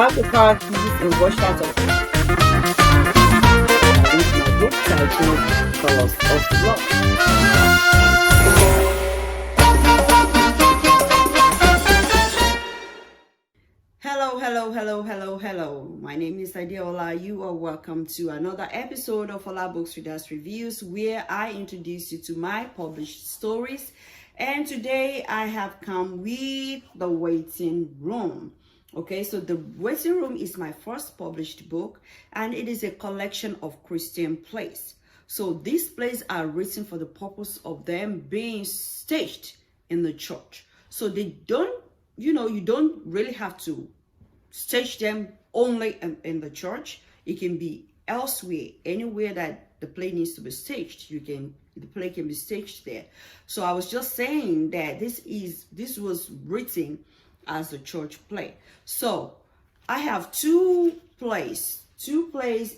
grab the car keys and rush out of here. I read my book titled Colors of Love. Hello. My name is Adiola. You are welcome to another episode of Olabooks Readers Reviews, where I introduce you to my published stories. And today I have come with The Waiting Room. Okay, so The Waiting Room is my first published book, and it is a collection of Christian plays. So these plays are written for the purpose of them being staged in the church. So they don't, you don't really have to stage them only in the church. It can be elsewhere, anywhere that the play needs to be staged. The play can be staged there. So I was just saying that this was written as a church play. So I have two plays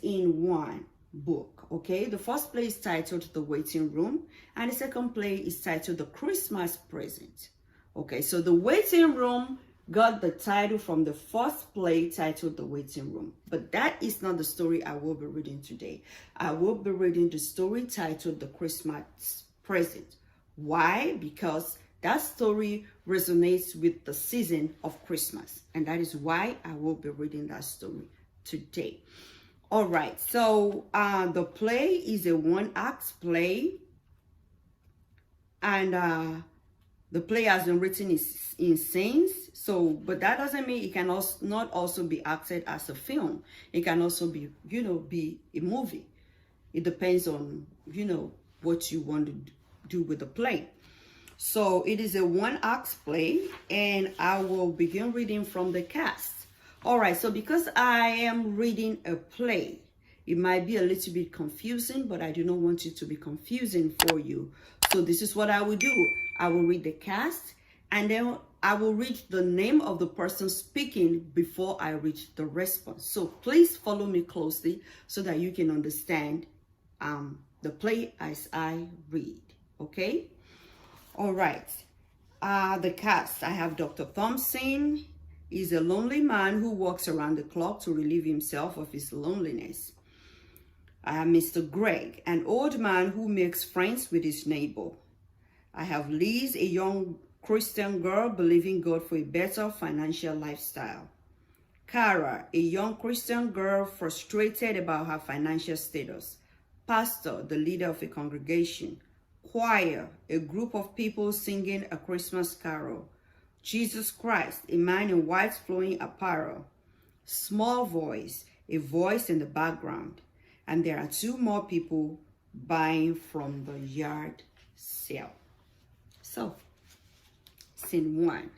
in one book. Okay, the first play is titled The Waiting Room, and the second play is titled The Christmas Present. Okay, so The Waiting Room got the title from the first play titled The Waiting Room. But that is not the story I will be reading today. I will be reading the story titled The Christmas Present. Why? Because that story resonates with the season of Christmas. And that is why I will be reading that story today. All right. So the play is a one-act play. And the play has been written in scenes. But that doesn't mean it can not also be acted as a film. It can also be, be a movie. It depends on, what you want to do with the play. So it is a one-act play, and I will begin reading from the cast. All right, so because I am reading a play, it might be a little bit confusing, but I do not want it to be confusing for you. So this is what I will do. I will read the cast, and then I will read the name of the person speaking before I read the response. So please follow me closely so that you can understand the play as I read. Okay? All right. The cast. I have Dr. Thompson. He's a lonely man who walks around the clock to relieve himself of his loneliness. I have Mr. Greg, an old man who makes friends with his neighbor. I have Liz, a young Christian girl believing God for a better financial lifestyle. Kara, a young Christian girl frustrated about her financial status. Pastor, the leader of a congregation. Choir, a group of people singing a Christmas carol. Jesus Christ, a man in white flowing apparel. Small voice, a voice in the background. And there are two more people buying from the yard sale. So, Scene 1.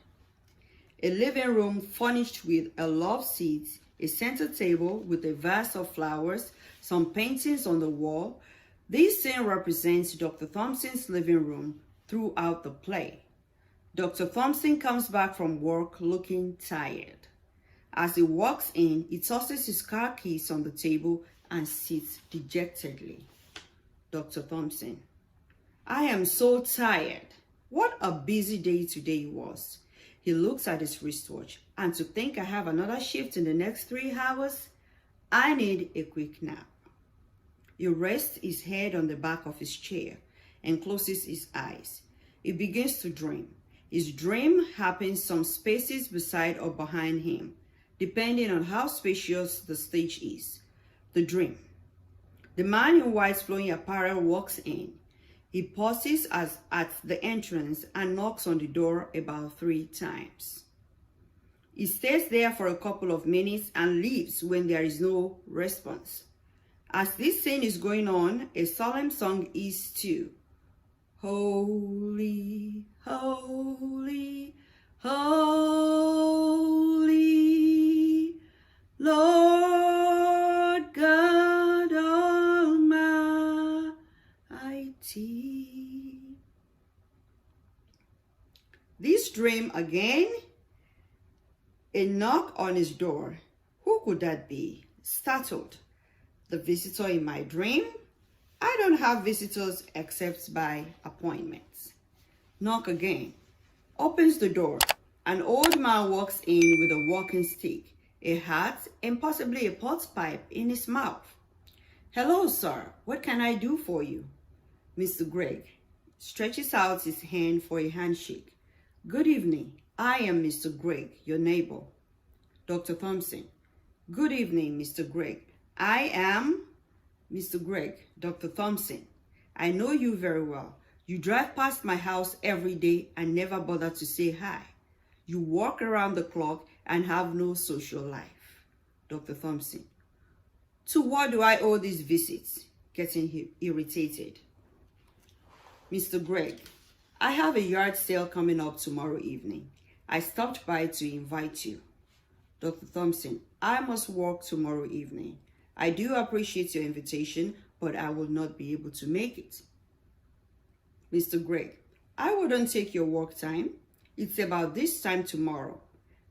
A living room furnished with a love seat, a center table with a vase of flowers, some paintings on the wall. This scene represents Dr. Thompson's living room throughout the play. Dr. Thompson comes back from work looking tired. As he walks in, he tosses his car keys on the table and sits dejectedly. Dr. Thompson: I am so tired. What a busy day today was. He looks at his wristwatch. And to think I have another shift in the next 3 hours? I need a quick nap. He rests his head on the back of his chair and closes his eyes. He begins to dream. His dream happens some spaces beside or behind him, depending on how spacious the stage is. The dream. The man in white flowing apparel walks in. He pauses at the entrance and knocks on the door about 3 times. He stays there for a couple of minutes and leaves when there is no response. As this scene is going on, a solemn song is too. Holy, holy, holy, Lord God Almighty. This dream again, a knock on his door. Who could that be? Startled. The visitor in my dream? I don't have visitors except by appointments. Knock again. Opens the door. An old man walks in with a walking stick, a hat, and possibly a pot pipe in his mouth. "Hello, sir. What can I do for you?" Mr. Greg stretches out his hand for a handshake. "Good evening. I am Mr. Greg, your neighbor." Dr. Thompson. "Good evening, Mr. Greg. I am Mr. Greg, Dr. Thompson. I know you very well. You drive past my house every day and never bother to say hi. You walk around the clock and have no social life." Dr. Thompson. "To what do I owe these visits?" Getting irritated. Mr. Greg. "I have a yard sale coming up tomorrow evening. I stopped by to invite you." Dr. Thompson. "I must work tomorrow evening. I do appreciate your invitation, but I will not be able to make it." Mr. Greg. "I wouldn't take your work time. It's about this time tomorrow,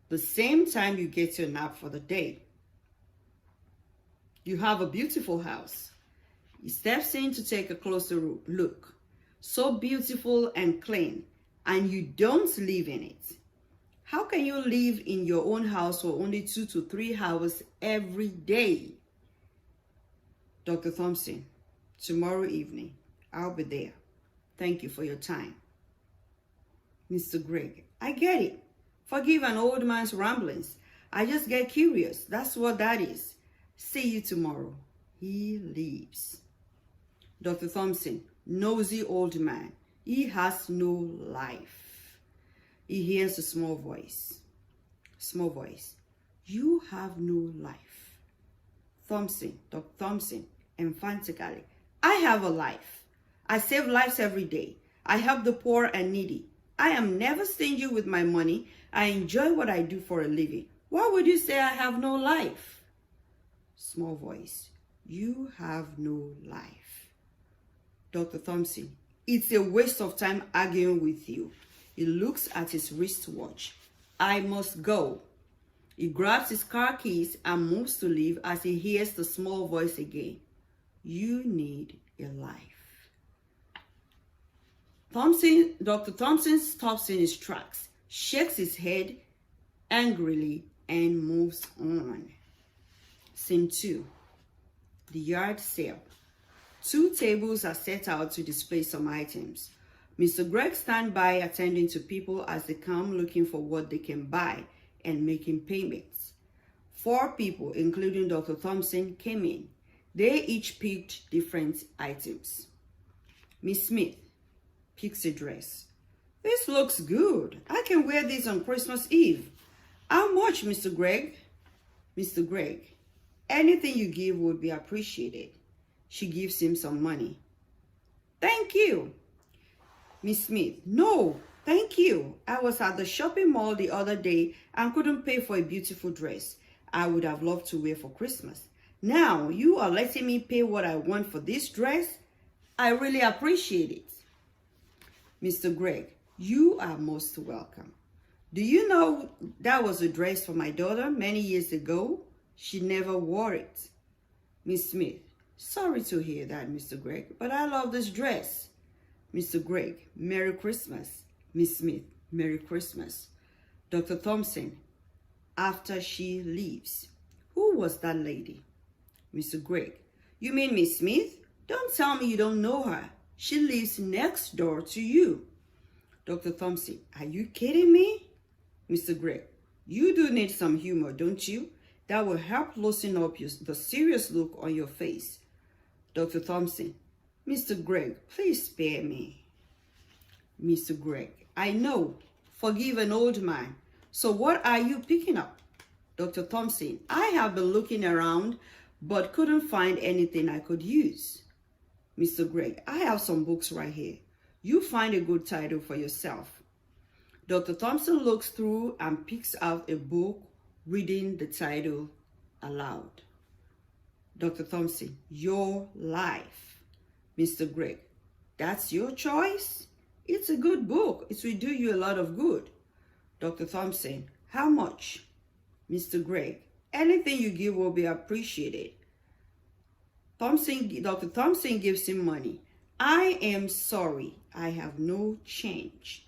the same time you get your nap for the day. You have a beautiful house." He steps in to take a closer look. "So beautiful and clean, and you don't live in it. How can you live in your own house for only 2 to 3 hours every day?" Dr. Thompson. "Tomorrow evening, I'll be there. Thank you for your time." Mr. Greg. "I get it. Forgive an old man's ramblings. I just get curious. That's what that is. See you tomorrow." He leaves. Dr. Thompson. Nosy old man. He has no life. He hears a small voice. Small voice. "You have no life." Thompson. Dr. Thompson. Emphatically. "I have a life. I save lives every day. I help the poor and needy. I am never stingy with my money. I enjoy what I do for a living. Why would you say I have no life?" Small voice. "You have no life." Dr. Thompson. "It's a waste of time arguing with you." He looks at his wristwatch. "I must go." He grabs his car keys and moves to leave as he hears the small voice again. "You need a life." Dr. Thompson stops in his tracks, shakes his head angrily, and moves on. Scene 2. The yard sale. 2 tables are set out to display some items. Mr. Greg stands by attending to people as they come looking for what they can buy and making payments. 4 people, including Dr. Thompson, came in. They each picked different items. Miss Smith picks a dress. "This looks good. I can wear this on Christmas Eve. How much, Mr. Greg?" Mr. Greg. "Anything you give would be appreciated." She gives him some money. "Thank you." Miss Smith. "No, thank you. I was at the shopping mall the other day and couldn't pay for a beautiful dress I would have loved to wear for Christmas. Now you are letting me pay what I want for this dress? I really appreciate it." Mr. Greg. "You are most welcome. Do you know that was a dress for my daughter many years ago? She never wore it." Miss Smith. "Sorry to hear that, Mr. Greg, but I love this dress." Mr. Greg. "Merry Christmas." Miss Smith. "Merry Christmas." Dr. Thompson. After she leaves. "Who was that lady?" Mr. Greg. "You mean Miss Smith? Don't tell me you don't know her. She lives next door to you." Dr. Thompson. "Are you kidding me?" Mr. Greg. "You do need some humor, don't you? That will help loosen up the serious look on your face." Dr. Thompson. "Mr. Greg, please spare me." Mr. Greg. "I know. Forgive an old man. So what are you picking up?" Dr. Thompson. "I have been looking around but couldn't find anything I could use." Mr. Greg. "I have some books right here. You find a good title for yourself." Dr. Thompson looks through and picks out a book, reading the title aloud. Dr. Thompson. "Your Life." Mr. Greg. "That's your choice? It's a good book. It will do you a lot of good." Dr. Thompson. "How much?" Mr. Greg. "Anything you give will be appreciated." Dr. Thompson gives him money. "I am sorry, I have no change."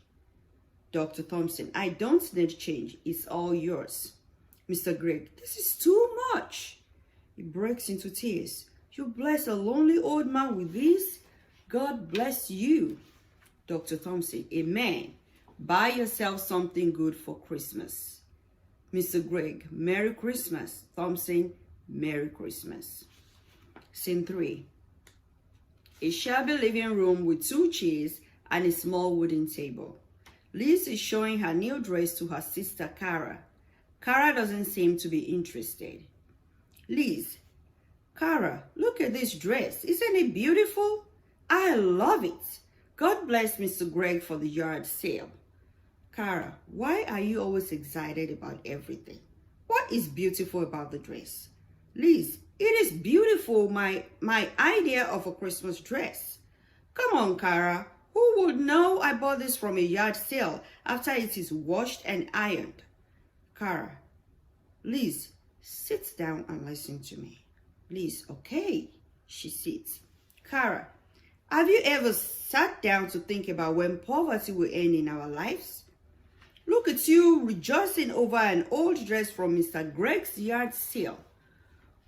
Dr. Thompson. "I don't need change. It's all yours." Mr. Greg, this is too much. He breaks into tears. You bless a lonely old man with this? God bless you. Dr. Thompson, amen. Buy yourself something good for Christmas. Mr. Greg, Merry Christmas. Thompson, Merry Christmas. Scene 3. A shabby living room with 2 chairs and a small wooden table. Liz is showing her new dress to her sister Cara. Cara doesn't seem to be interested. Liz, Cara, look at this dress. Isn't it beautiful? I love it. God bless Mr. Greg for the yard sale. Cara, why are you always excited about everything? What is beautiful about the dress? Liz, it is beautiful, my idea of a Christmas dress. Come on, Cara. Who would know I bought this from a yard sale after it is washed and ironed? Cara, Liz, sit down and listen to me. Liz, okay. She sits. Cara, have you ever sat down to think about when poverty will end in our lives? Look at you rejoicing over an old dress from Mr. Greg's yard sale.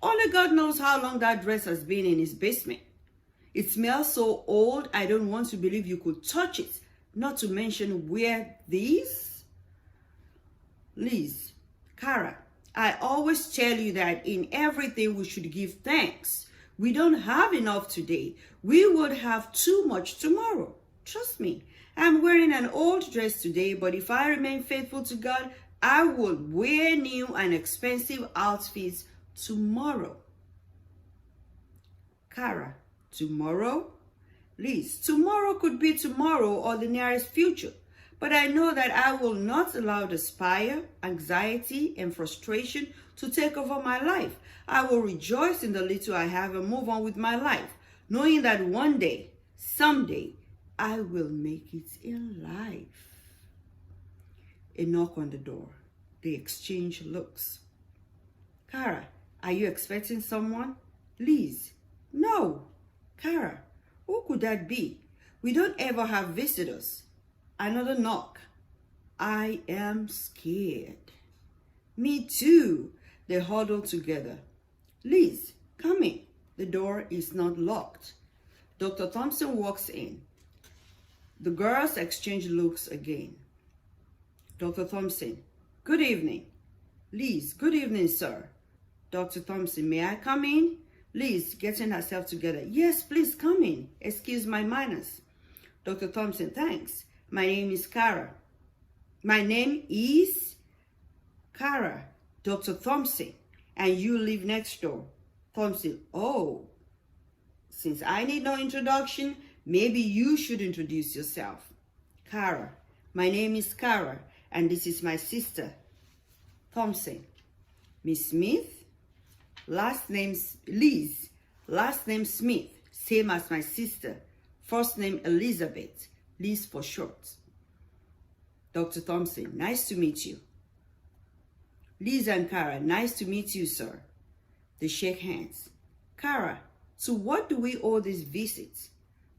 Only God knows how long that dress has been in his basement. It smells so old, I don't want to believe you could touch it, not to mention wear these. Liz, Cara, I always tell you that in everything we should give thanks. We don't have enough today. We would have too much tomorrow. Trust me, I'm wearing an old dress today, but if I remain faithful to God, I will wear new and expensive outfits tomorrow. Cara, tomorrow? Liz, tomorrow could be tomorrow or the nearest future, but I know that I will not allow despair, anxiety, and frustration to take over my life. I will rejoice in the little I have and move on with my life, knowing that one day, someday, I will make it in life. A knock on the door. They exchange looks. Cara, are you expecting someone? Liz, no. Cara, who could that be? We don't ever have visitors. Another knock. I am scared. Me too. They huddle together. Liz, come in. The door is not locked. Dr. Thompson walks in. The girls exchange looks again. Dr. Thompson, good evening. Liz, good evening, sir. Dr. Thompson, may I come in? Liz, getting herself together. Yes, please come in. Excuse my manners. Dr. Thompson, thanks. My name is Cara. My name is Cara, Dr. Thompson, and you live next door. Thompson, oh, since I need no introduction, maybe you should introduce yourself. Cara, my name is Cara, and this is my sister. Thompson, Miss Smith, last name Liz, last name Smith, same as my sister. First name Elizabeth, Liz for short. Dr. Thompson, nice to meet you. Liz and Cara, nice to meet you, sir. They shake hands. Cara, so what do we owe this visit?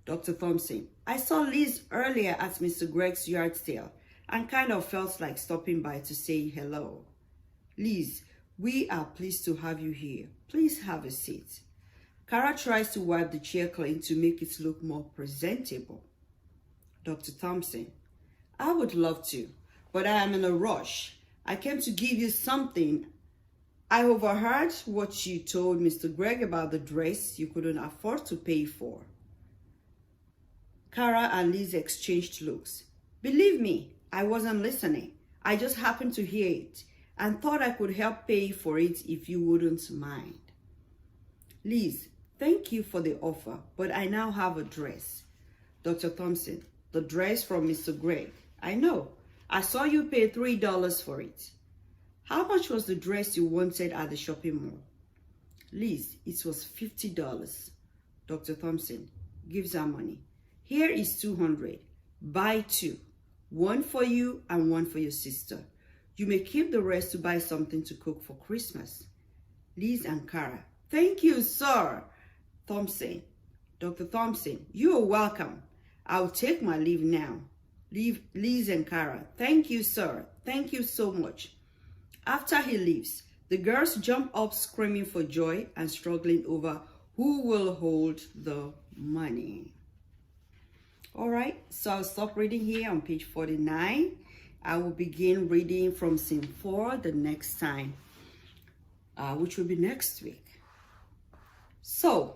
Dr. Thompson, I saw Liz earlier at Mr. Greg's yard sale and kind of felt like stopping by to say hello. Liz, we are pleased to have you here. Please have a seat. Cara tries to wipe the chair clean to make it look more presentable. Dr. Thompson, I would love to, but I am in a rush. I came to give you something. I overheard what you told Mr. Greg about the dress you couldn't afford to pay for. Cara and Liz exchanged looks. Believe me, I wasn't listening. I just happened to hear it and thought I could help pay for it if you wouldn't mind. Liz, thank you for the offer, but I now have a dress. Dr. Thompson, the dress from Mr. Greg. I know. I saw you pay $3 for it. How much was the dress you wanted at the shopping mall? Liz, it was $50. Dr. Thompson gives her money. Here is $200. Buy 2. One for you and one for your sister. You may keep the rest to buy something to cook for Christmas. Liz and Cara, thank you, sir. Thompson, Dr. Thompson, you are welcome. I'll take my leave now. Liz and Cara, thank you, sir. Thank you so much. After he leaves, the girls jump up screaming for joy and struggling over who will hold the money. All right, so I'll stop reading here on page 49. I will begin reading from scene 4 the next time, which will be next week. So,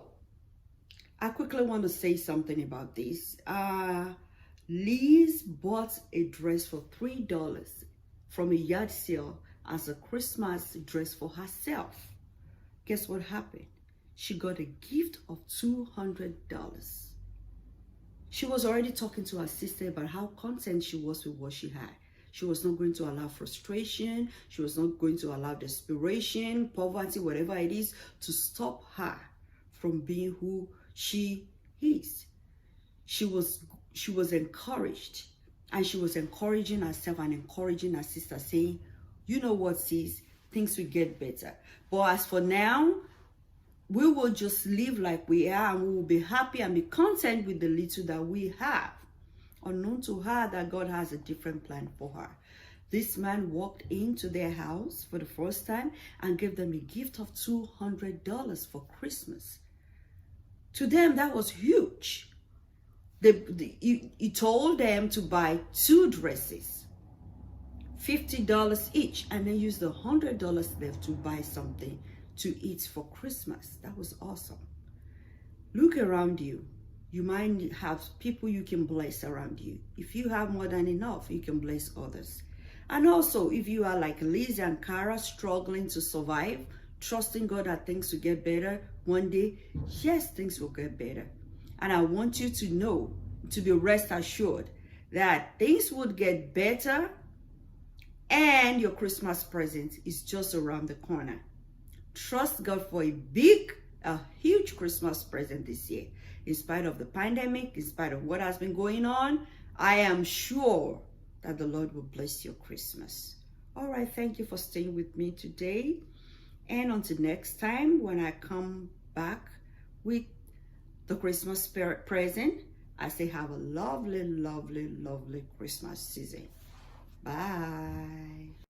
I quickly want to say something about this. Liz bought a dress for $3 from a yard sale as a Christmas dress for herself. Guess what happened? She got a gift of $200. She was already talking to her sister about how content she was with what she had. She was not going to allow frustration. She was not going to allow desperation, poverty, whatever it is, to stop her from being who she is. She was encouraged, and she was encouraging herself and encouraging her sister, saying, you know what, sis, things will get better. But as for now, we will just live like we are, and we will be happy and be content with the little that we have. Unknown to her that God has a different plan for her. This man walked into their house for the first time and gave them a gift of $200 for Christmas. To them, that was huge. He told them to buy 2 dresses, $50 each, and then use the $100 left to buy something to eat for Christmas. That was awesome. Look around you. You might have people you can bless around you. If you have more than enough, you can bless others. And also, if you are like Liz and Cara, struggling to survive, trusting God that things will get better one day, yes, things will get better. And I want you to know, to be rest assured, that things would get better and your Christmas present is just around the corner. Trust God for a huge Christmas present this year. In spite of the pandemic, in spite of what has been going on, I am sure that the Lord will bless your Christmas. All right, thank you for staying with me today. And until next time, when I come back with the Christmas present, I say have a lovely, lovely, lovely Christmas season. Bye.